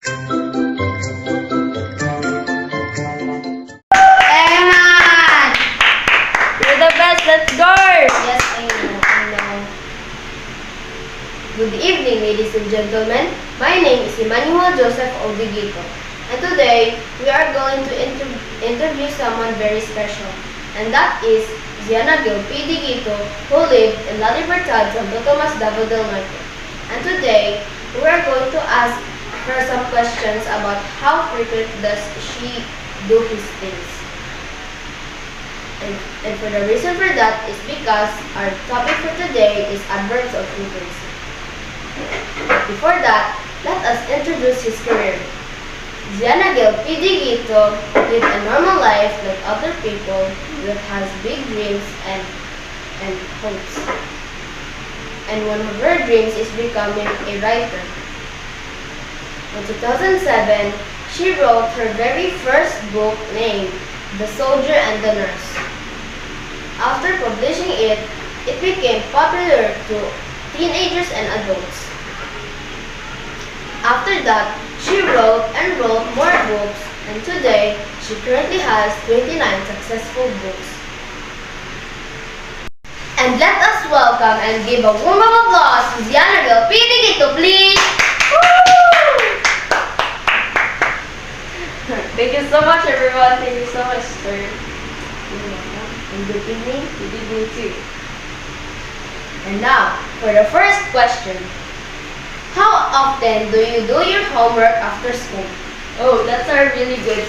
Eman! You're the best, let's go! Yes, I know. Good evening, ladies and gentlemen. My name is Emanuel Joseph of Deguito. And today, we are going to interview someone very special. And that is Zyanna Deguito, who lived in La Libertad, Santo Tomas, Davao del Norte. And today, we are going to ask her some questions about how frequent does she do his things. And for the reason for that is because our topic for today is adverbs of frequency. Before that, let us introduce his career. Zyanna Deguito lived a normal life like other people that has big dreams and hopes. And one of her dreams is becoming a writer. In 2007, she wrote her very first book named The Soldier and the Nurse. After publishing it, it became popular to teenagers and adults. After that, she wrote and wrote more books, and today, she currently has 29 successful books. And let us welcome and give a warm of applause to Zyanna Deguito, please! Woo! Thank you so much, everyone. Thank you so much, sir. And good evening. Good evening, too. And now, for the first question. How often do you do your homework after school? Oh, that's a really good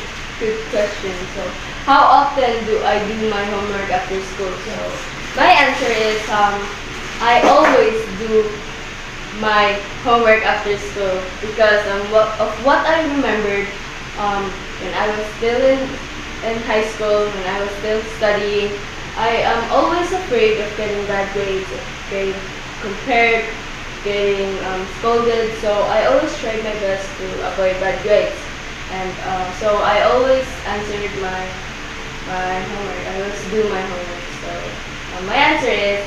question. So, how often do I do my homework after school? So, my answer is I always do my homework after school because of what I remembered when I was still in high school, when I was still studying. I am always afraid of getting bad grades, of getting compared, getting scolded, so I always tried my best to avoid bad grades. And so I always answered my homework. I always do my homework. So my answer is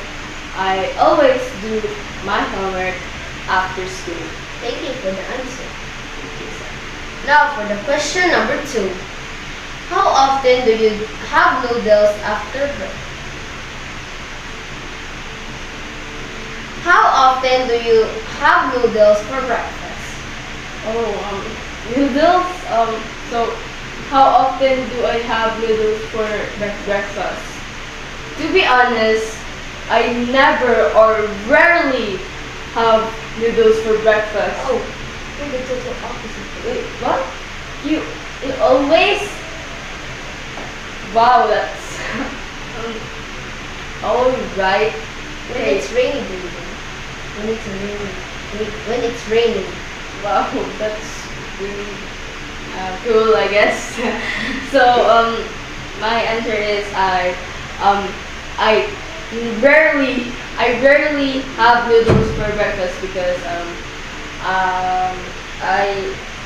I always do my homework after school. Thank you for the answer. Now for the question number 2. How often do you have noodles after breakfast? How often do you have noodles for breakfast? Noodles. So how often do I have noodles for breakfast? To be honest, I never or rarely have noodles for breakfast. Oh, you're the total opposite. Wait, what? You always? Wow, that's all right. When it's raining, baby. When it's raining. Wow, that's really cool, I guess. So my answer is I rarely have noodles for breakfast because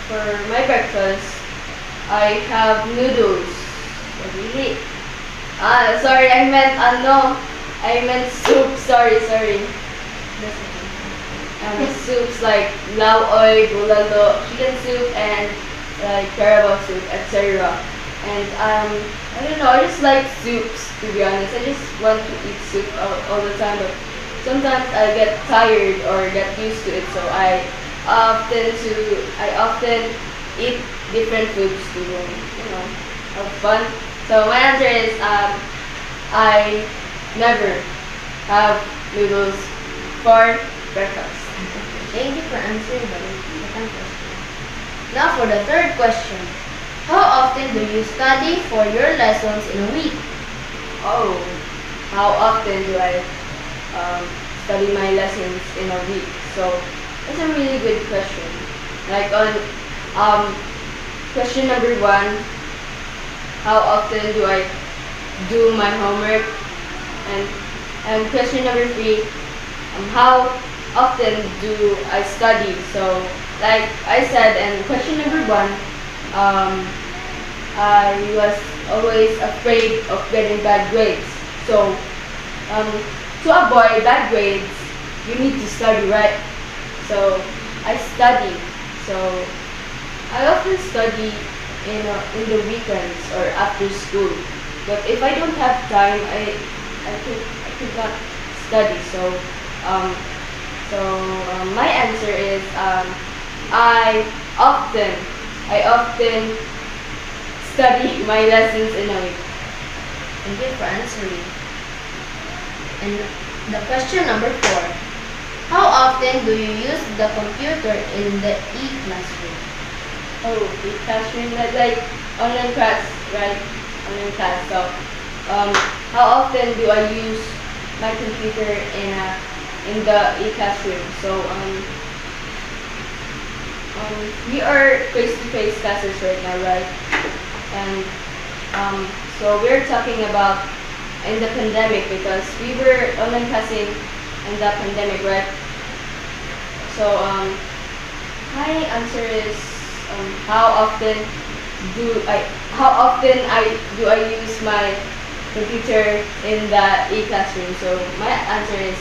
for my breakfast I have noodles. Really? Sorry, I meant soup. Sorry. Soups like laoy, bulalo, chicken soup, and like carabao soup, etc. And I don't know, I just like soups, to be honest. I just want to eat soup all the time, but sometimes I get tired or get used to it, so I often eat different foods to have fun. So my answer is I never have noodles for breakfast. Thank you for answering the second question. Now for the third question. How often do you study for your lessons in a week? Oh, how often do I study my lessons in a week? So that's a really good question. Like on question number 1, how often do I do my homework? And question number 3, how often do I study? So like I said in question number 1, I was always afraid of getting bad grades. So to avoid bad grades, you need to study, right? So I study. So often study in the weekends or after school. But if I don't have time, I could not study. Um, my answer is I often I often study my lessons in a week. Thank you for answering. And the question number 4. How often do you use the computer in the e-classroom? Oh, the classroom, like online class, right? Online class. So, how often do I use my computer in the e-classroom? So, we are face-to-face classes right now, right? And so we're talking about in the pandemic because we were online classing in the pandemic, right? So, my answer is how often do I use my computer in the e-classroom? So my answer is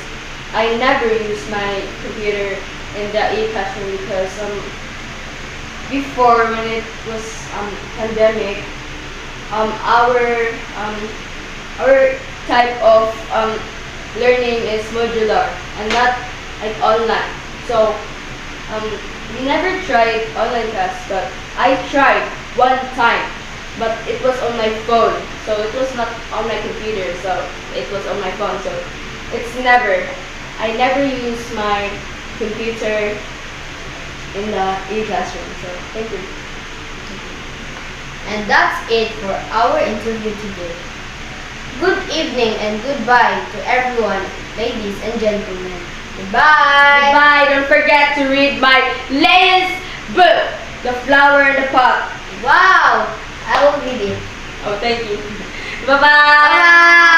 I never use my computer in the e-classroom because before when it was pandemic, our type of learning is modular and not like online. So we never tried online class, but I tried one time, but it was on my phone, so it was not on my computer, so it was on my phone. So I never use my computer in the e-classroom. So thank you. And that's it for our interview today. Good evening and goodbye to everyone, ladies and gentlemen. Goodbye! Bye. Don't forget to read my latest book, The Flower in the Pot. Wow! I will read it. Oh, thank you. Bye! Bye-bye.